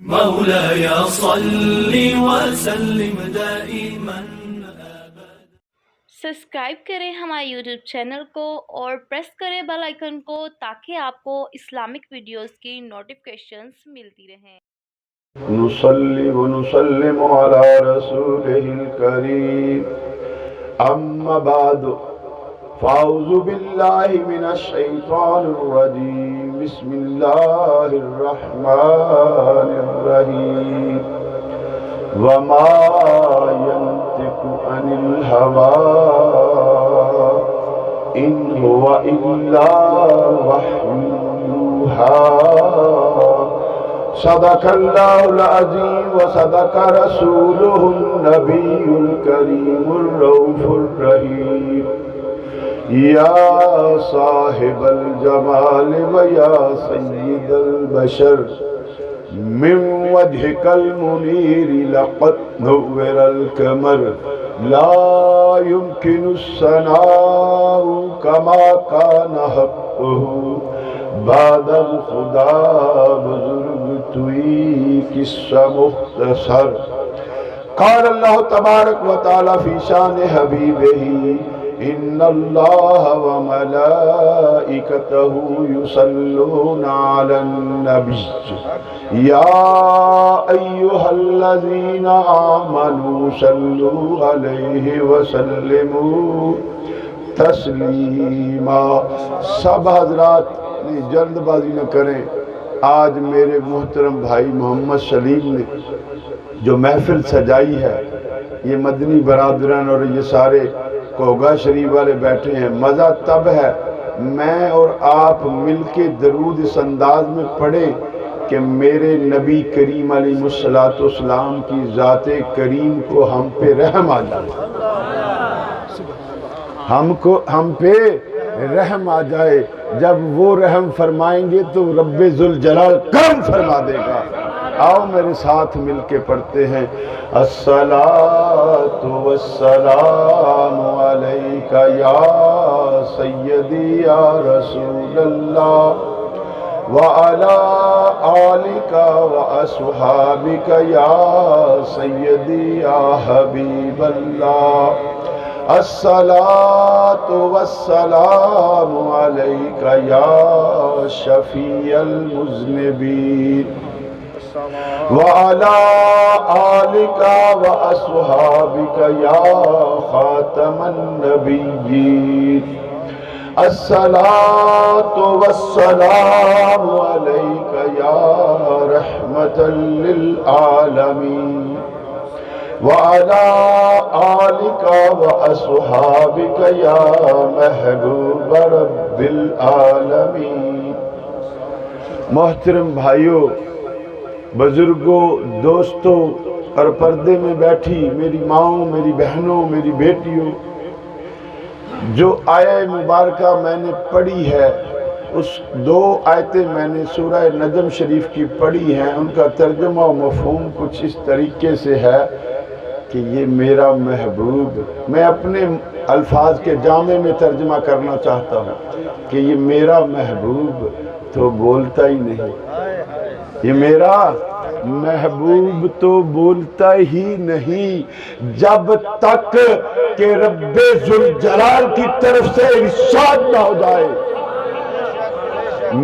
مولاي صل وسلم دائما سبسکرائب کریں ہمارے یوٹیوب چینل کو اور پریس کریں بیل آئیکن کو تاکہ آپ کو اسلامک ویڈیوز کی نوٹیفیکیشنز ملتی رہیں۔ نصلي ونسلم على رسوله الكريم أما بعد فأعوذ بالله من الشيطان الرجيم بسم الله الرحمن الرحيم وما ينطق عن الهوى إن هو إلا وحي يوحى صدق الله العظيم وصدق رسوله النبي الكريم الرؤوف الرحيم يا صاحب الجمال ويا سيد البشر من وجهك المنير لقد نور القمر لا يمكن الثناء كما كان حقه بعد الخدا بزرگ توئی قصہ مختصر قال اللہ تبارک و تعالی فی شان حبیبہ ان اللہ وملائکتہ یصلون علی النبی یا ایہا الذین آمنوا صلوا علیہ وسلموا تسلیما۔ سب حضرات جلد بازی نہ کریں، آج میرے محترم بھائی محمد سلیم نے جو محفل سجائی ہے، یہ مدنی برادران اور یہ سارے کوگا شریف والے بیٹھے ہیں، مزہ تب ہے میں اور آپ مل کے درود اس انداز میں پڑھیں کہ میرے نبی کریم علیہ السلام کی ذات کریم کو ہم پہ رحم آ جائے، ہم پہ رحم آ جائے۔ جب وہ رحم فرمائیں گے تو رب ذوالجلال کرم فرما دے گا۔ آؤ میرے ساتھ مل کے پڑھتے ہیں الصلاۃ والسلام علیک یا سیدی یا رسول اللہ وعلی آلک واصحابک یا سیدی یا حبیب اللہ۔ الصلاۃ والسلام علیک یا شفیع المذنبین وعلی آلک واصحابک یا خاتم النبیین۔ الصلاۃ والسلام علیک یا رحمۃ للعالمین وعلى آلك وأصحابك يا محبوب رب العالمین۔ محترم بھائیوں، بزرگوں، دوستوں اور پردے میں بیٹھی میری ماؤں، میری بہنوں، میری بیٹیوں، جو آیہ مبارکہ میں نے پڑھی ہے، اس دو آیتیں میں نے سورہ نجم شریف کی پڑھی ہیں، ان کا ترجمہ و مفہوم کچھ اس طریقے سے ہے کہ یہ میرا محبوب، میں اپنے الفاظ کے جامع میں ترجمہ کرنا چاہتا ہوں کہ یہ میرا محبوب تو بولتا ہی نہیں، یہ میرا محبوب تو بولتا ہی نہیں جب تک کہ رب ذوالجلال کی طرف سے ارشاد نہ ہو جائے۔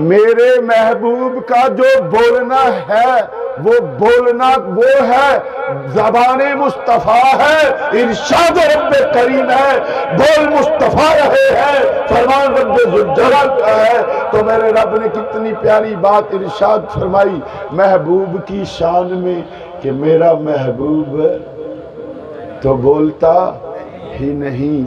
میرے محبوب کا جو بولنا ہے وہ بولنا وہ ہے، زبان مصطفیٰ ہے، ارشاد رب کریم ہے، بول مصطفیٰ رہے ہیں، فرمان رب ذوالجلال کا ہے۔ تو میرے رب نے کتنی پیاری بات ارشاد فرمائی محبوب کی شان میں کہ میرا محبوب تو بولتا ہی نہیں۔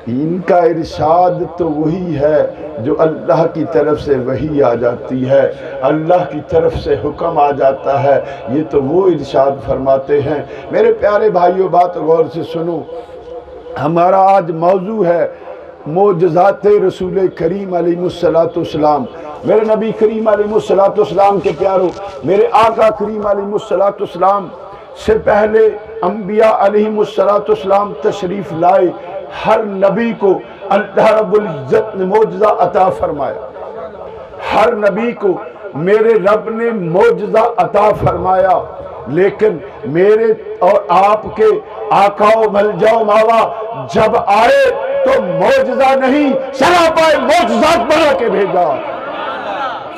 ان کا ارشاد تو وہی ہے جو اللہ کی طرف سے وحی آ جاتی ہے، اللہ کی طرف سے حکم آ جاتا ہے، یہ تو وہ ارشاد فرماتے ہیں۔ میرے پیارے بھائیوں، بات غور سے سنو، ہمارا آج موضوع ہے معجزات رسول کریم علیہ السلام۔ میرے نبی کریم علیہ السلام کے پیاروں، میرے آقا کریم علیہ السلام سے پہلے انبیاء علیہ السلام تشریف لائے، ہر نبی کو اللہ رب العزت نے معجزہ عطا فرمایا، ہر نبی کو میرے رب نے معجزہ عطا فرمایا، لیکن میرے اور آپ کے آقا و ملجا و ماوا جب آئے تو معجزہ نہیں، سراپائے معجزات بنا کے بھیجا،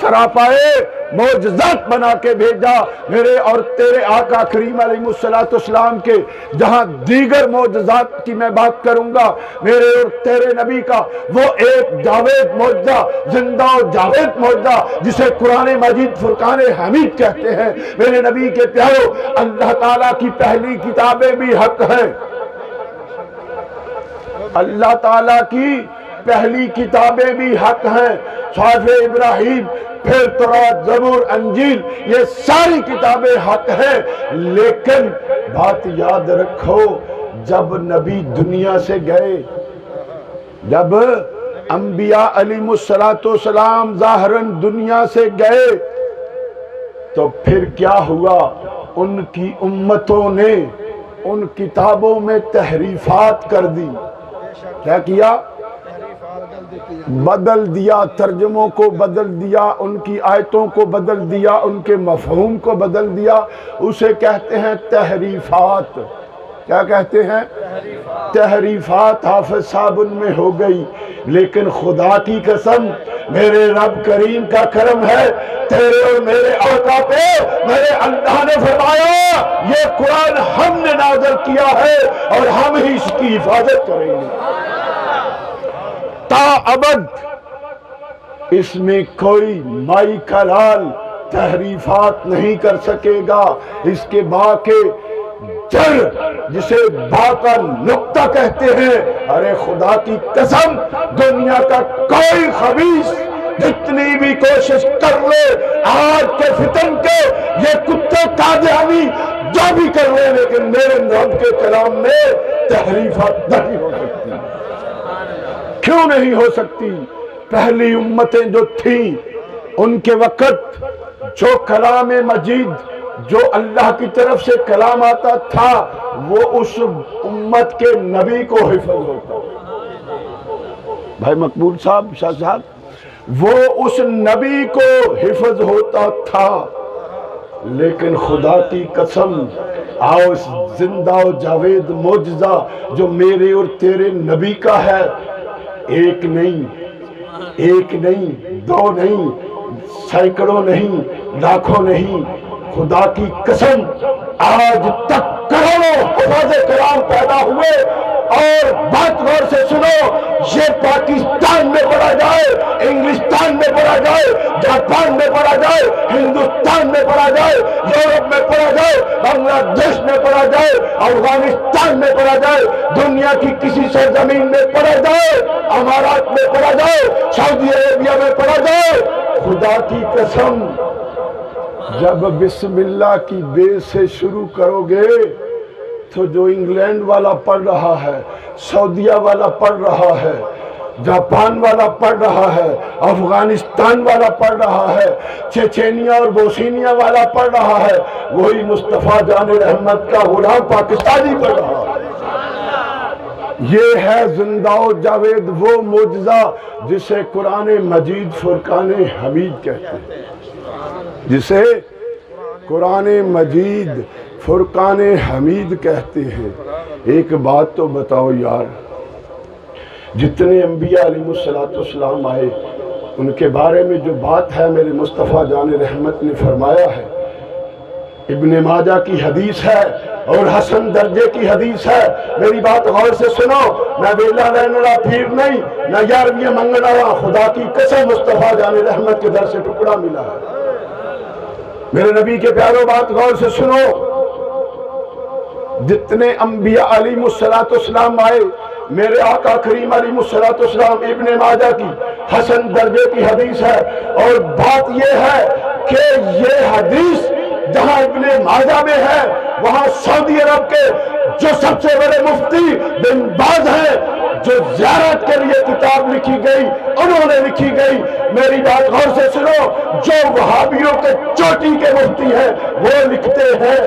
سراپائے معجزات بنا کے بھیجا۔ میرے اور تیرے آقا کریم علیہ السلام کے جہاں دیگر معجزات کی میں بات کروں گا، میرے اور تیرے نبی کا وہ ایک جاوید معجزہ، زندہ و جاوید معجزہ جسے قرآن مجید فرقان حمید کہتے ہیں۔ میرے نبی کے پیارو، اللہ تعالیٰ کی پہلی کتابیں بھی حق ہیں، اللہ تعالیٰ کی پہلی کتابیں بھی حق ہیں، صحف ابراہیم، پھر تورات، زبور، انجیل، یہ ساری کتابیں حق ہیں، لیکن بات یاد رکھو، جب نبی دنیا سے گئے، جب انبیاء علیہ السلام ظاہراً دنیا سے گئے تو پھر کیا ہوا؟ ان کی امتوں نے ان کتابوں میں تحریفات کر دی۔ کیا کیا؟ بدل دیا، ترجموں کو بدل دیا، ان کی آیتوں کو بدل دیا، ان کے مفہوم کو بدل دیا، اسے کہتے ہیں تحریفات۔ کیا کہتے ہیں؟ تحریفات حافظ صاحب ان میں ہو گئی، لیکن خدا کی قسم میرے رب کریم کا کرم ہے، تیرے اور میرے آقا پہ میرے اللہ نے فرمایا یہ قرآن ہم نے نازل کیا ہے اور ہم ہی اس کی حفاظت کریں گے تا ابد۔ اس میں کوئی مائی کا لال تحریفات نہیں کر سکے گا۔ اس کے با کے جڑ جسے با کا نقطہ کہتے ہیں، ارے خدا کی قسم دنیا کا کوئی خبیث جتنی بھی کوشش کر لے، آج کے فتن کے یہ کتے قادیانی جو بھی کر لے، لیکن میرے رب کے کلام میں تحریفات نہیں ہو سکتی۔ کیوں نہیں ہو سکتی؟ پہلی امتیں جو تھیں ان کے وقت جو کلام مجید جو اللہ کی طرف سے کلام آتا تھا وہ اس امت کے نبی کو حفظ ہوتا، بھائی مقبول صاحب، شاہ صاحب، وہ اس نبی کو حفظ ہوتا تھا، لیکن خدا کی قسم آؤ زندہ و جاوید معجزہ جو میرے اور تیرے نبی کا ہے، ایک نہیں، ایک نہیں، دو نہیں، سینکڑوں نہیں، لاکھوں نہیں، خدا کی قسم آج تک کروڑوں حفاظ کرام پیدا ہوئے، اور بات غور سے سنو، یہ پاکستان میں پڑھا جائے، انگلستان میں پڑھا جائے، جاپان میں پڑھا جائے، ہندوستان میں پڑھا جائے، یورپ میں پڑھا جائے، بنگلہ دیش میں پڑھا جائے، افغانستان میں پڑھا جائے، دنیا کی کسی سرزمین میں پڑھا جائے، امارات میں پڑھا جائے، سعودی عربیہ میں پڑھا جائے، خدا کی قسم جب بسم اللہ کی بے سے شروع کرو گے تو جو انگلینڈ والا پڑھ رہا ہے، سعودیہ والا پڑھ رہا ہے، جاپان والا پڑھ رہا ہے، افغانستان والا پڑھ رہا ہے، چیچینیا اور بوسنیا والا پڑھ رہا ہے، وہی مصطفیٰ جان رحمت کا غلام پاکستانی پڑھ رہا ہے۔ یہ ہے زندہ و جاوید وہ معجزہ جسے قرآن مجید فرقان حمید کہتے ہیں، جسے قرآن مجید فرقان حمید کہتے ہیں۔ ایک بات تو بتاؤ یار، جتنے انبیاء علیہ السلام آئے ان کے بارے میں جو بات ہے میرے مصطفیٰ جان رحمت نے فرمایا ہے، ابن ماجہ کی حدیث ہے اور حسن درجے کی حدیث ہے۔ میری بات غور سے سنو، میں ویلا لینا پھیر نہیں، نہ یارویہ منگنا رہا، خدا کی قسم مصطفیٰ جان رحمت کے در سے ٹکڑا ملا ہے۔ میرے نبی کے پیاروں بات غور سے سنو، جتنے انبیاء علیہ السلام آئے، میرے آقا کریم علیہ السلام، ابن ماجہ کی حسن درجے کی حدیث ہے، اور بات یہ ہے کہ یہ حدیث جہاں ابن ماجہ میں ہے وہاں سعودی عرب کے جو سب سے بڑے مفتی بن باز ہیں، جو زیارت کے لیے کتاب لکھی گئی انہوں نے لکھی گئی۔ میری بات غور سے سنو، جو وہابیوں کے چوٹی کے مفتی ہیں وہ لکھتے ہیں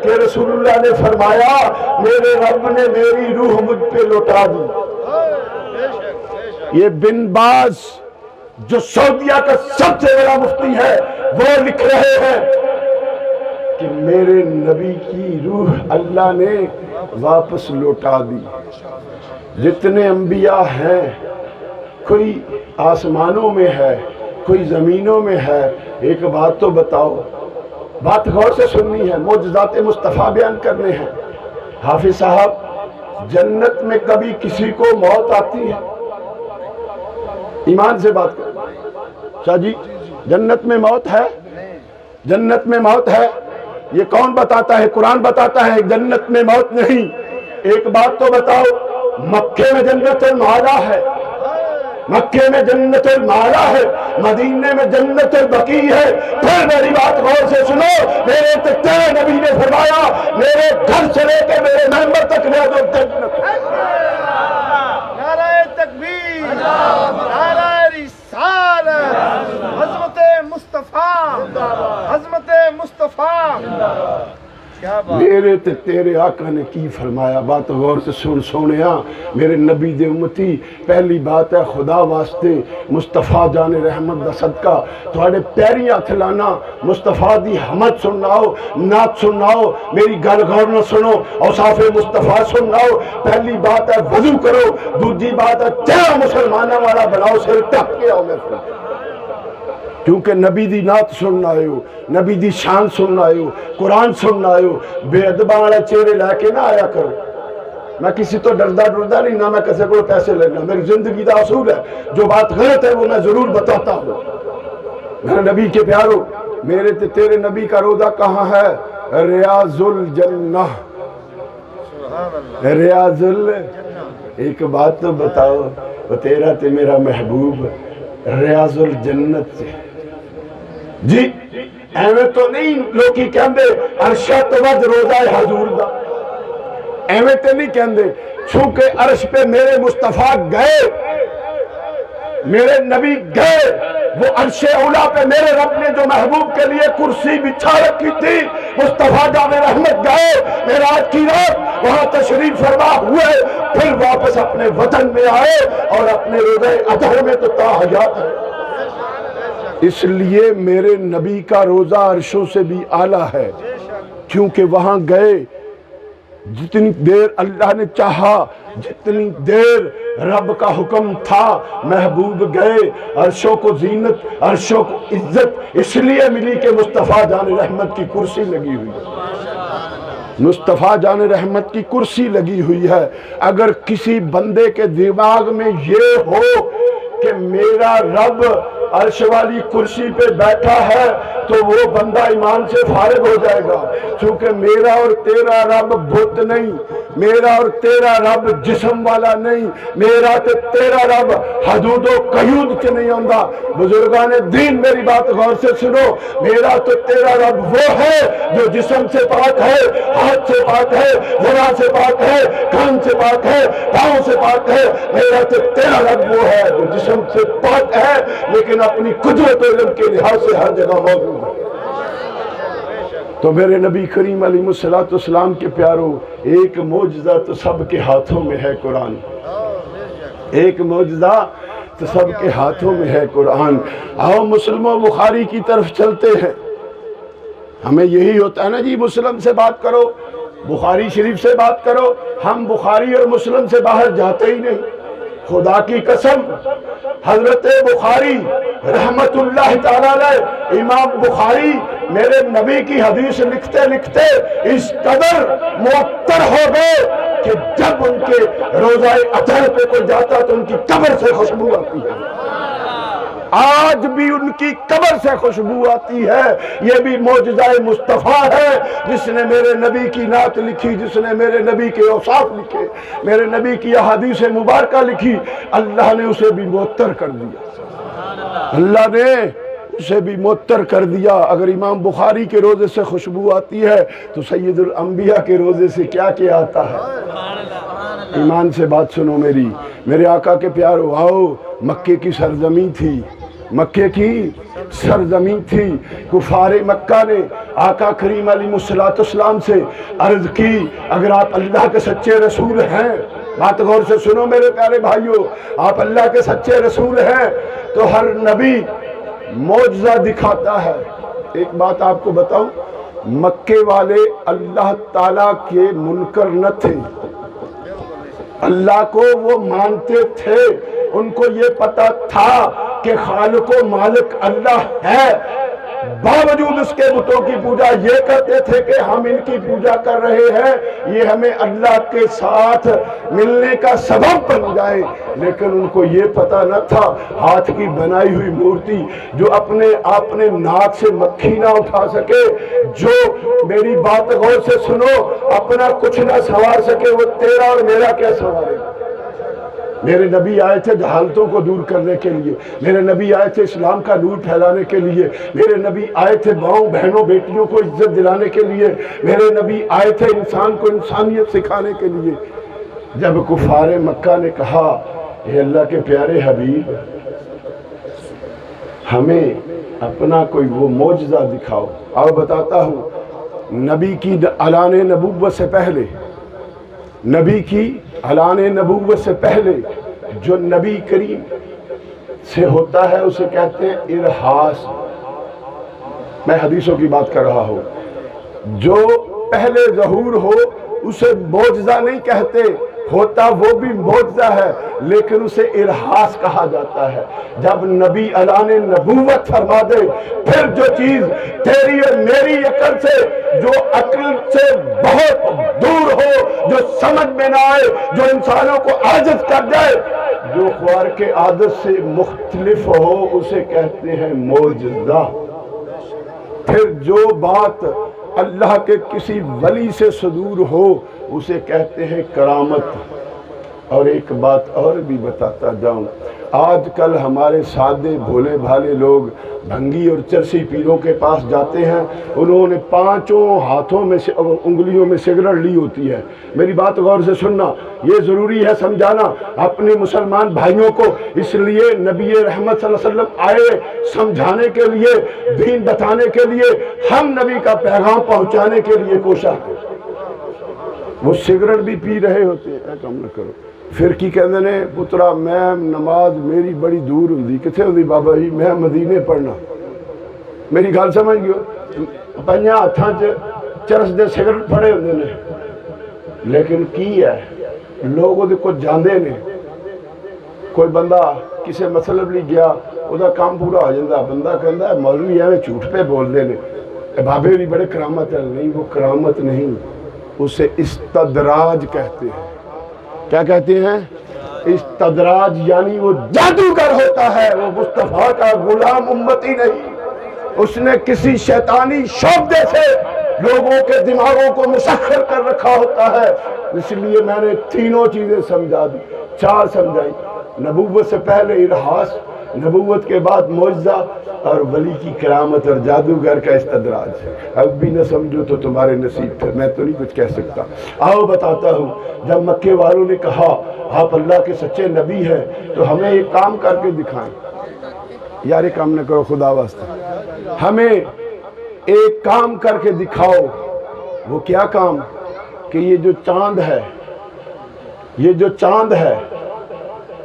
کہ رسول اللہ نے فرمایا میرے رب نے میری روح مجھ پہ لوٹا دی۔ یہ بن باز جو سعودیہ کا سب سے بڑا مفتی ہے، وہ لکھ رہے ہیں کہ میرے نبی کی روح اللہ نے واپس لوٹا دی۔ جتنے انبیاء ہیں، کوئی آسمانوں میں ہے، کوئی زمینوں میں ہے، ایک بات تو بتاؤ، بات غور سے سننی ہے، معجزات مصطفیٰ بیان کرنے ہیں۔ حافظ صاحب، جنت میں کبھی کسی کو موت آتی ہے؟ ایمان سے بات کریں شاہ جی، جنت میں موت ہے؟ جنت میں موت ہے؟ یہ کون بتاتا ہے؟ قرآن بتاتا ہے جنت میں موت نہیں۔ ایک بات تو بتاؤ، مکے میں جنت المعلا ہے، مکے میں جنت المعلا ہے، مدینے میں جنت البقیع ہے۔ پھر میری بات غور سے سنو، میرے تیرے نبی نے فرمایا میرے گھر سے لے کے میرے ممبر تک لے جو جنت ہے۔ نعرہ تکبیر، نعرہ رسالت، عظمت مصطفیٰ، عظمت مصطفیٰ۔ کیا بات! میرے تے تیرے آقا نے کی فرمایا، بات غور سے سن سونیا میرے نبی دے امتی۔ پہلی بات ہے خدا واسطے مصطفیٰ جان رحمت دا صدقہ تھوڑے پیری ہاتھ لانا، مصطفیٰ دی حمد سناؤ، نعت سناؤ، میری گل غور نہ سنو، اوصاف مصطفیٰ سناؤ۔ پہلی بات ہے وضو کرو، دوسری بات ہے تیرا مسلمانہ والا بناؤ، سر ٹک کے آؤ محفل، کیونکہ نبی دی نعت سننا آئے ہو، نبی دی شان سننا آئے ہو، قرآن سننا آئے ہو۔ بے ادباں والے چہرے لے کے نہ آیا کرو۔ میں کسی تو ڈردا نہیں، نہ میں کسی کو پیسے لینا، میری زندگی دا اصول ہے، جو بات غلط ہے وہ میں ضرور بتاتا ہوں۔ میرے نبی کے پیارو، میرے تے تیرے نبی کا روضہ کہاں ہے؟ ریاض الجنہ، ریاض ایک بات تو بتاؤ، وہ تیرا تے میرا محبوب ریاض الجنت سے جی ایویں تو نہیں لوکی کہندے عرشہ تو وج روزہ حضور دا، ایویں تو نہیں کہندے، چونکہ عرش پہ میرے مصطفیٰ گئے، میرے نبی گئے، وہ عرش اولا پہ میرے رب نے جو محبوب کے لیے کرسی بچھا رکھی تھی، مصطفیٰ جان رحمت گئے معراج کی رات، وہاں تشریف فرما ہوئے، پھر واپس اپنے وطن میں آئے اور اپنے روزہ اطہر میں تو تا حیات ہے۔ اس لیے میرے نبی کا روزہ عرشوں سے بھی اعلیٰ ہے، کیونکہ وہاں گئے، جتنی دیر اللہ نے چاہا، جتنی دیر رب کا حکم تھا، محبوب گئے، عرشوں کو زینت، عرشوں کو عزت اس لیے ملی کہ مصطفیٰ جان رحمت کی کرسی لگی ہوئی ہے، مصطفیٰ جان رحمت کی کرسی لگی ہوئی ہے۔ اگر کسی بندے کے دماغ میں یہ ہو کہ میرا رب عرش والی کرسی پہ بیٹھا ہے تو وہ بندہ ایمان سے فارغ ہو جائے گا، چونکہ میرا اور تیرا رب بت نہیں، میرا اور تیرا رب جسم والا نہیں، میرا تے تیرا رب حدود و قیود کے نہیں ہوندہ۔ بزرگان دین میری بات غور سے سنو، میرا تو تیرا رب وہ ہے جو جسم سے پاک ہے، ہاتھ سے پاک ہے، زبان سے پاک ہے، کان سے پاک ہے، پاؤں سے پاک ہے۔ میرا تو تیرا رب وہ ہے جو جسم سے پاک ہے لیکن اپنی قدرت و علم کے لحاظ سے ہر جگہ موجود ہے۔ تو میرے نبی کریم علیہ السلام کے پیاروں، ایک معجزہ تو سب کے ہاتھوں میں ہے قرآن، ایک معجزہ تو سب کے ہاتھوں میں ہے قرآن۔ آؤ مسلم و بخاری کی طرف چلتے ہیں۔ ہمیں یہی ہوتا ہے نا جی، مسلم سے بات کرو، بخاری شریف سے بات کرو، ہم بخاری اور مسلم سے باہر جاتے ہی نہیں۔ خدا کی قسم، حضرت بخاری رحمت اللہ تعالیٰ علیہ، امام بخاری میرے نبی کی حدیث لکھتے لکھتے اس قدر معطر ہو گئے کہ جب ان کے روزہ اطہر پہ کوئی جاتا تو ان کی قبر سے خوشبو آتی ہے، آج بھی ان کی قبر سے خوشبو آتی ہے۔ یہ بھی معجزہ مصطفیٰ ہے، جس نے میرے نبی کی نعت لکھی، جس نے میرے نبی کے اوصاف لکھے، میرے نبی کی احادیث مبارکہ لکھی، اللہ نے اسے بھی معطر کر دیا، اللہ نے اسے بھی معطر کر دیا۔ اگر امام بخاری کے روزے سے خوشبو آتی ہے تو سید الانبیاء کے روزے سے کیا کیا آتا ہے؟ ایمان سے بات سنو میری، میرے آقا کے پیارو، آؤ، مکے کی سرزمین تھی، مکے کی سرزمین تھی، کفار مکہ نے آقا کریم علیہ السلام سے عرض کی، اگر آپ اللہ کے سچے رسول ہیں بات غور سے سنو میرے پیارے بھائیوں، آپ اللہ کے سچے رسول ہیں تو ہر نبی معجزہ دکھاتا ہے۔ ایک بات آپ کو بتاؤں، مکے والے اللہ تعالیٰ کے منکر نہ تھے، اللہ کو وہ مانتے تھے، ان کو یہ پتا تھا کہ خالق و مالک اللہ ہے، باوجود اس کے بتوں کی پوجا یہ کرتے تھے کہ ہم ان کی پوجا کر رہے ہیں، یہ ہمیں اللہ کے ساتھ ملنے کا سبب بن جائے۔ لیکن ان کو یہ پتا نہ تھا ہاتھ کی بنائی ہوئی مورتی جو اپنے ناک سے مکھی نہ اٹھا سکے، جو میری بات غور سے سنو، اپنا کچھ نہ سنوار سکے، وہ تیرا اور میرا کیا سنوارے گا؟ میرے نبی آئے تھے جہالتوں کو دور کرنے کے لیے، میرے نبی آئے تھے اسلام کا نور پھیلانے کے لیے، میرے نبی آئے تھے ماؤں بہنوں بیٹیوں کو عزت دلانے کے لیے، میرے نبی آئے تھے انسان کو انسانیت سکھانے کے لیے۔ جب کفار مکہ نے کہا اے اللہ کے پیارے حبیب، ہمیں اپنا کوئی وہ معجزہ دکھاؤ، اور بتاتا ہوں، نبی کی اعلان نبوت سے پہلے، نبی کی اعلان نبوت سے پہلے جو نبی کریم سے ہوتا ہے اسے کہتے ہیں ارحاس۔ میں حدیثوں کی بات کر رہا ہوں، جو پہلے ظہور ہو اسے معجزہ نہیں کہتے، ہوتا وہ بھی معجزہ ہے لیکن اسے ارحاس کہا جاتا ہے۔ جب نبی اعلان نبوت فرما دے، پھر جو چیز تیری اور میری عقل سے، جو عقل سے بہت دور ہو، جو سمجھ میں نہ آئے، جو انسانوں کو عاجز کر جائے، جو خوار کے عادت سے مختلف ہو، اسے کہتے ہیں معجزہ۔ پھر جو بات اللہ کے کسی ولی سے صدور ہو اسے کہتے ہیں کرامت۔ اور ایک بات اور بھی بتاتا جاؤں، آج کل ہمارے سادے بھولے بھالے لوگ بھنگی اور چرسی پیروں کے پاس جاتے ہیں، انہوں نے 5 ہاتھوں میں سے انگلیوں میں سگریٹ لی ہوتی ہے۔ میری بات غور سے سننا، یہ ضروری ہے سمجھانا اپنے مسلمان بھائیوں کو، اس لیے نبی رحمت صلی اللہ علیہ وسلم آئے سمجھانے کے لیے، دین بتانے کے لیے، ہم نبی کا پیغام پہنچانے کے لیے کوشاں ہیں۔ وہ سگریٹ بھی پی رہے ہوتے ہیں، کم نہ کرو۔ پھر کی کہندے نے پترا میں نماز میری بڑی دور ہوندی، کتھے ہوندی بابا جی؟ میں مدینے پڑھنا۔ میری گل سمجھ گئے؟ پنجاں ہاتھاں چرس دے سگریٹ پڑے ہوندے نے، لیکن کی ہے لوگ وہ کو جاندے نے۔ کوئی بندہ کسی مطلب لی گیا، وہ دا کام پورا ہو جاندہ، بندہ کہندہ ہے مولوی ہے جھوٹ پہ بول دے نے، بابے بھی بڑے کرامت ہے۔ نہیں، وہ کرامت نہیں، اسے استدراج کہتے ہیں۔ کیا کہتے ہیں؟ استدراج، یعنی وہ جادوگر ہوتا ہے، وہ مصطفیٰ کا غلام امتی نہیں۔ اس نے کسی شیطانی شعبدے سے لوگوں کے دماغوں کو مسخر کر رکھا ہوتا ہے۔ اس لیے میں نے 3 چیزیں سمجھا دی، 4 سمجھائی۔ نبوت سے پہلے ارحاس، نبوت کے بعد معجزہ، اور ولی کی کرامت اور جادوگر کا استدراج۔ اب بھی نہ سمجھو تو تمہارے نصیب تھے، میں تو نہیں کچھ کہہ سکتا۔ آؤ بتاتا ہوں، جب مکے والوں نے کہا آپ اللہ کے سچے نبی ہیں تو ہمیں ایک کام کر کے دکھائیں۔ یار یہ کام نہ کرو خدا واسطہ، ہمیں ایک کام کر کے دکھاؤ۔ وہ کیا کام؟ کہ یہ جو چاند ہے، یہ جو چاند ہے،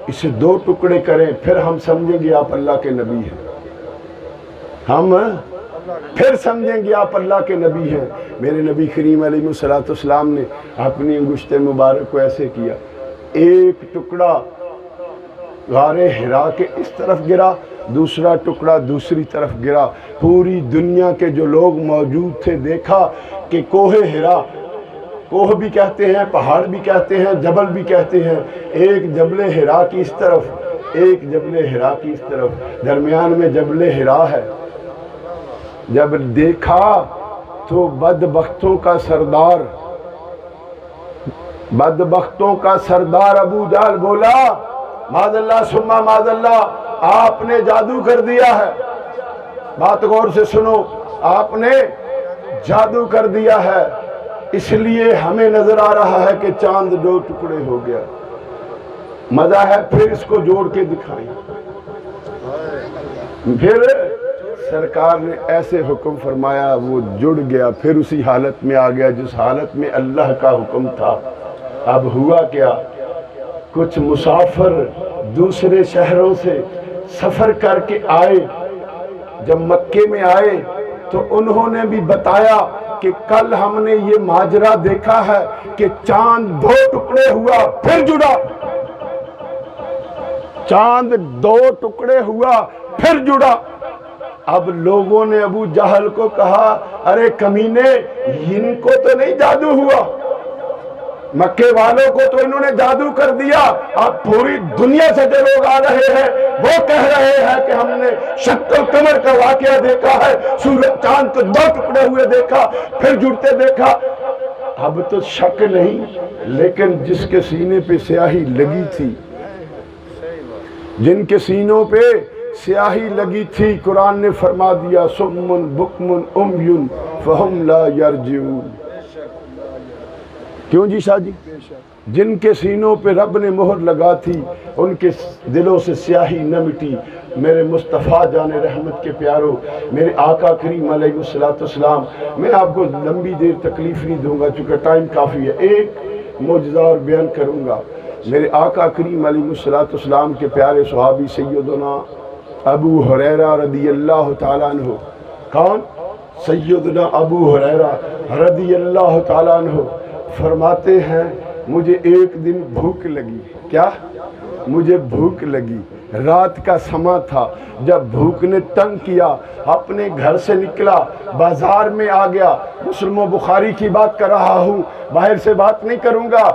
اسے 2 ٹکڑے کریں، پھر ہم سمجھیں گے آپ اللہ کے نبی ہیں۔ ہم پھر سمجھیں گے آپ اللہ کے نبی ہیں۔ میرے نبی کریم علیہ السلام نے اپنی انگشت مبارک کو ایسے کیا، ایک ٹکڑا غار حرا کے اس طرف گرا، دوسرا ٹکڑا دوسری طرف گرا۔ پوری دنیا کے جو لوگ موجود تھے دیکھا کہ کوہ حرا، کوہ بھی کہتے ہیں، پہاڑ بھی کہتے ہیں، جبل بھی کہتے ہیں، ایک جبل حرا کی اس طرف، ایک جبل حرا کی اس طرف، درمیان میں جبل حرا ہے۔ جب دیکھا تو بدبختوں کا سردار ابو جہل بولا معاذ اللہ ثم معاذ اللہ، آپ نے جادو کر دیا ہے۔ بات غور سے سنو، آپ نے جادو کر دیا ہے، اس لیے ہمیں نظر آ رہا ہے کہ چاند 2 ٹکڑے ہو گیا۔ مزہ ہے، پھر اس کو جوڑ کے دکھائیں۔ پھر سرکار نے ایسے حکم فرمایا، وہ جڑ گیا، پھر اسی حالت میں آ گیا جس حالت میں اللہ کا حکم تھا۔ اب ہوا کیا؟ کچھ مسافر دوسرے شہروں سے سفر کر کے آئے، جب مکے میں آئے تو انہوں نے بھی بتایا کہ کل ہم نے یہ ماجرا دیکھا ہے کہ چاند 2 ٹکڑے ہوا پھر جڑا، چاند 2 ٹکڑے ہوا پھر جڑا۔ اب لوگوں نے ابو جہل کو کہا ارے کمینے، ان کو تو نہیں جادو ہوا، مکے والوں کو تو انہوں نے جادو کر دیا، اب پوری دنیا سے جو لوگ آ رہے ہیں وہ کہہ رہے ہیں کہ ہم نے شق القمر کا واقعہ دیکھا ہے، سورج چاند کو 2 ٹکڑے ہوئے دیکھا پھر جڑتے دیکھا۔ اب تو شک نہیں، لیکن جس کے سینے پہ سیاہی لگی تھی، جن کے سینوں پہ سیاہی لگی تھی، قرآن نے فرما دیا صم بکم عمی فہم لا یرجعون۔ کیوں جی شاہ جی؟ جن کے سینوں پہ رب نے مہر لگا تھی ان کے دلوں سے سیاہی نہ مٹی۔ میرے مصطفیٰ جان رحمت کے پیارو، میرے آقا کریم علیہ السلام، میں آپ کو لمبی دیر تکلیف نہیں دوں گا چونکہ ٹائم کافی ہے، ایک معجزہ اور بیان کروں گا۔ میرے آقا کریم علیہ السلام کے پیارے صحابی سیدنا ابو ہریرہ رضی اللہ تعالیٰ عنہ، کون؟ سیدنا ابو ہریرہ رضی اللہ تعالیٰ عنہ فرماتے ہیں مجھے ایک دن بھوک لگی۔ کیا؟ مجھے بھوک لگی، رات کا سما تھا، جب بھوک نے تنگ کیا اپنے گھر سے نکلا، بازار میں آ گیا، مسلم و بخاری کی بات کر رہا ہوں، باہر سے بات نہیں کروں گا۔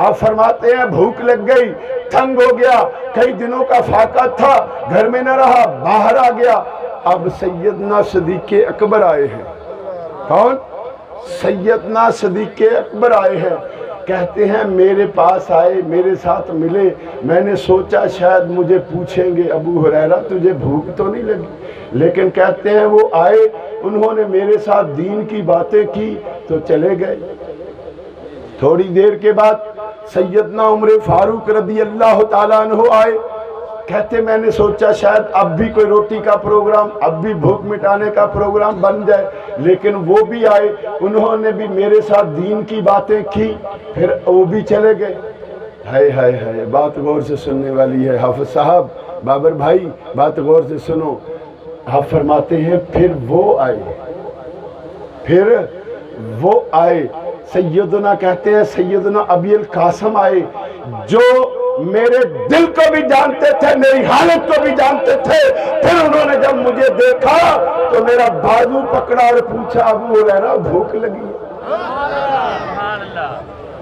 آپ فرماتے ہیں بھوک لگ گئی، تنگ ہو گیا، کئی دنوں کا فاقہ تھا، گھر میں نہ رہا، باہر آ گیا۔ اب سیدنا صدیق اکبر آئے ہیں۔ کون؟ سیدنا صدیق اکبر آئے ہیں، کہتے ہیں میرے پاس آئے، میرے ساتھ ملے، میں نے سوچا شاید مجھے پوچھیں گے ابو ہریرہ تجھے بھوک تو نہیں لگی، لیکن کہتے ہیں وہ آئے، انہوں نے میرے ساتھ دین کی باتیں کی تو چلے گئے۔ تھوڑی دیر کے بعد سیدنا عمر فاروق رضی اللہ تعالیٰ عنہ آئے، کہتے میں نے سوچا شاید اب بھی کوئی روٹی کا پروگرام، اب بھی بھوک مٹانے کا پروگرام بن جائے، لیکن وہ بھی آئے، انہوں نے بھی میرے ساتھ دین کی باتیں کی، پھر وہ بھی چلے گئے۔ ہائے ہائے ہائے، بات غور سے سننے والی ہے، حافظ صاحب، بابر بھائی بات غور سے سنو۔ آپ فرماتے ہیں پھر وہ آئے، سیدنا کہتے ہیں سیدنا ابی القاسم آئے، جو میرے دل کو بھی جانتے تھے، میری حالت کو بھی جانتے تھے۔ پھر انہوں نے جب مجھے دیکھا تو میرا بازو پکڑا اور پوچھا ابو ہریرہ بھوک لگی؟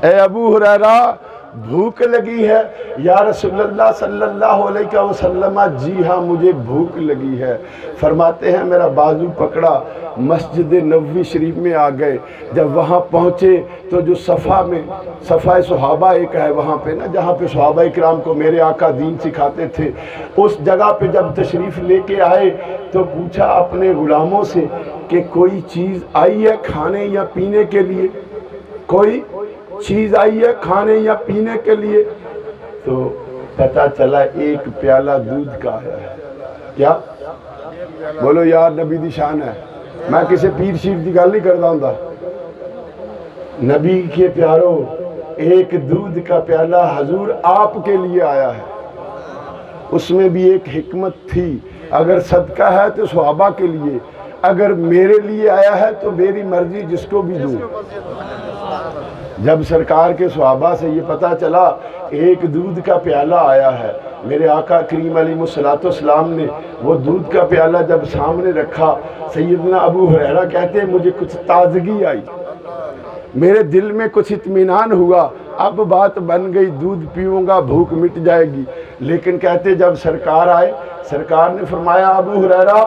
اے ابو ہریرہ بھوک لگی ہے؟ یا رسول اللہ صلی اللہ علیہ وسلم، جی ہاں مجھے بھوک لگی ہے۔ فرماتے ہیں میرا بازو پکڑا، مسجد نبوی شریف میں آ گئے، جب وہاں پہنچے تو جو صفحہ صحابہ ایک ہے وہاں پہ نا، جہاں پہ صحابہ کرام کو میرے آقا دین سکھاتے تھے، اس جگہ پہ جب تشریف لے کے آئے تو پوچھا اپنے غلاموں سے کہ کوئی چیز آئی ہے کھانے یا پینے کے لیے، کوئی چیز آئی ہے کھانے یا پینے کے لیے؟ تو پتہ چلا ایک پیالہ دودھ کا آیا ہے۔ کیا؟ بولو یار نبی دی شان ہے، میں کسی پیر شیف دی گل نہیں کرتا ہوں، نبی کے پیاروں ایک دودھ کا پیالہ حضور آپ کے لیے آیا ہے۔ اس میں بھی ایک حکمت تھی، اگر صدقہ ہے تو صحابہ کے لیے، اگر میرے لیے آیا ہے تو میری مرضی جس کو بھی دوں۔ جب سرکار کے صحابہ سے یہ پتہ چلا ایک دودھ کا پیالہ آیا ہے، میرے آقا کریم علیہ السلام نے وہ دودھ کا پیالہ جب سامنے رکھا، سیدنا ابو ہریرہ کہتے ہیں مجھے کچھ تازگی آئی، میرے دل میں کچھ اطمینان ہوا، اب بات بن گئی، دودھ پیوں گا بھوک مٹ جائے گی۔ لیکن کہتے جب سرکار آئے، سرکار نے فرمایا ابو ہریرہ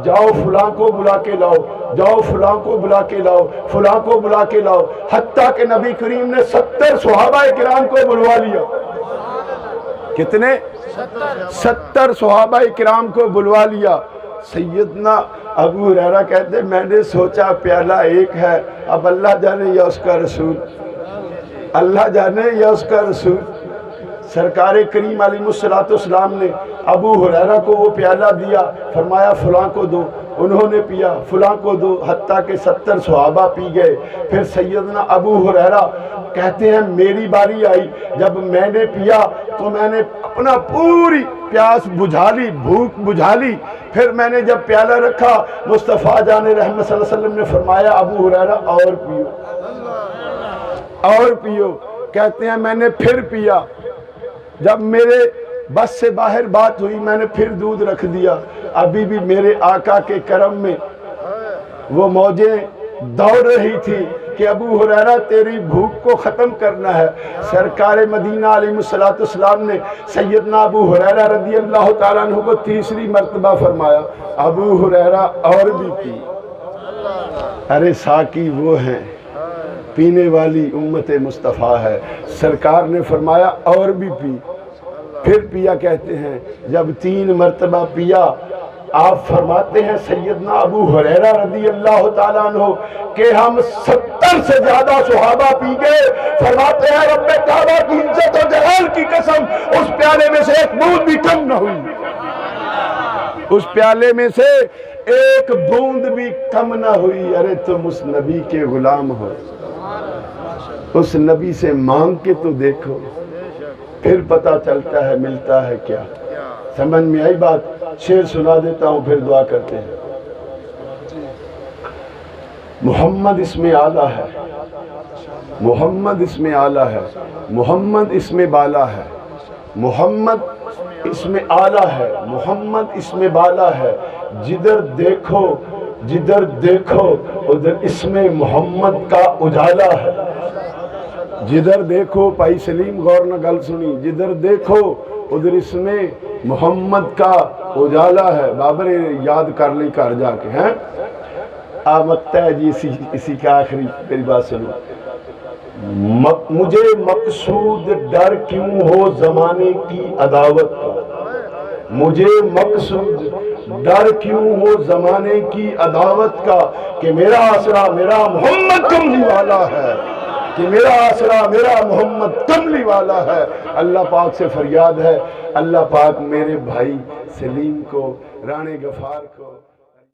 جاؤ فلاں کو بلا کے لاؤ، جاؤ فلاں کو بلا کے لاؤ، فلاں کو بلا کے لاؤ، حتیٰ کہ نبی کریم نے 70 صحابہ کرام کو بلوا لیا۔ کتنے؟ 70 صحابہ کرام کو بلوا لیا۔ سیدنا ابو ہریرہ کہتے میں نے سوچا پیالہ ایک ہے، اب اللہ جانے یا اس کا رسول، اللہ جانے یا اس کا رسول۔ سرکار کریم علیہ السلام نے ابو ہریرہ کو وہ پیالہ دیا، فرمایا فلاں کو دو، انہوں نے پیا، فلاں کو دو، حتیٰ کہ 70 صحابہ پی گئے۔ پھر سیدنا ابو ہریرہ کہتے ہیں میری باری آئی، جب میں نے پیا تو میں نے اپنا پوری پیاس بجھا لی، بھوک بجھا لی۔ پھر میں نے جب پیالہ رکھا، مصطفیٰ جان رحمت صلی اللہ علیہ وسلم نے فرمایا ابو ہریرہ اور پیو، اور پیو۔ کہتے ہیں میں نے پھر پیا، جب میرے بس سے باہر بات ہوئی میں نے پھر دودھ رکھ دیا۔ ابھی بھی میرے آقا کے کرم میں وہ موجیں دوڑ رہی تھی کہ ابو ہریرہ تیری بھوک کو ختم کرنا ہے۔ سرکار مدینہ علیہ السلام نے سیدنا ابو ہریرہ رضی اللہ تعالیٰ عنہ کو تیسری مرتبہ فرمایا ابو ہریرہ اور بھی پی۔ ارے ساقی وہ ہیں، پینے والی امت مصطفیٰ ہے۔ سرکار نے فرمایا اور بھی پی، پھر پیا۔ کہتے ہیں جب 3 مرتبہ پیا، آپ فرماتے ہیں سیدنا ابو ہریرہ رضی اللہ تعالیٰ عنہ کہ ہم 70 سے زیادہ صحابہ پی گئے۔ فرماتے ہیں رب کعبہ کی عزت و جلال کی قسم اس پیالے میں سے ایک بوند بھی کم نہ ہوئی، اس پیالے میں سے ایک بوند بھی کم نہ ہوئی۔ ارے تم اس نبی کے غلام ہو، اس نبی سے مانگ کے تو دیکھو، پھر پتہ چلتا ہے ملتا ہے کیا۔ سمجھ میں آئی بات؟ شعر سنا دیتا ہوں پھر دعا کرتے ہیں۔ محمد اسم اعلیٰ ہے، محمد اسم اعلیٰ ہے، محمد اسم بالا ہے، محمد اسم اعلیٰ ہے، محمد اسم بالا ہے۔ جدھر دیکھو جدھر دیکھو ادھر اسم محمد کا اجالا ہے۔ جدھر دیکھو بھائی سلیم غور نہ گل سنی، جدھر دیکھو ادھر اسم محمد کا اجالا ہے۔ بابر یاد کر لیں گھر جا کے ہیں آمدتا ہے جی اسی کا آخری میری بات سنو۔ مجھے مقصود ڈر کیوں ہو زمانے کی عداوت کا، مجھے مقصود ڈر کیوں ہو زمانے کی عداوت کا، کہ میرا آسرا میرا محمد کملی والا ہے، کہ میرا آسرا میرا محمد کملی والا ہے۔ اللہ پاک سے فریاد ہے، اللہ پاک میرے بھائی سلیم کو، رانے غفار کو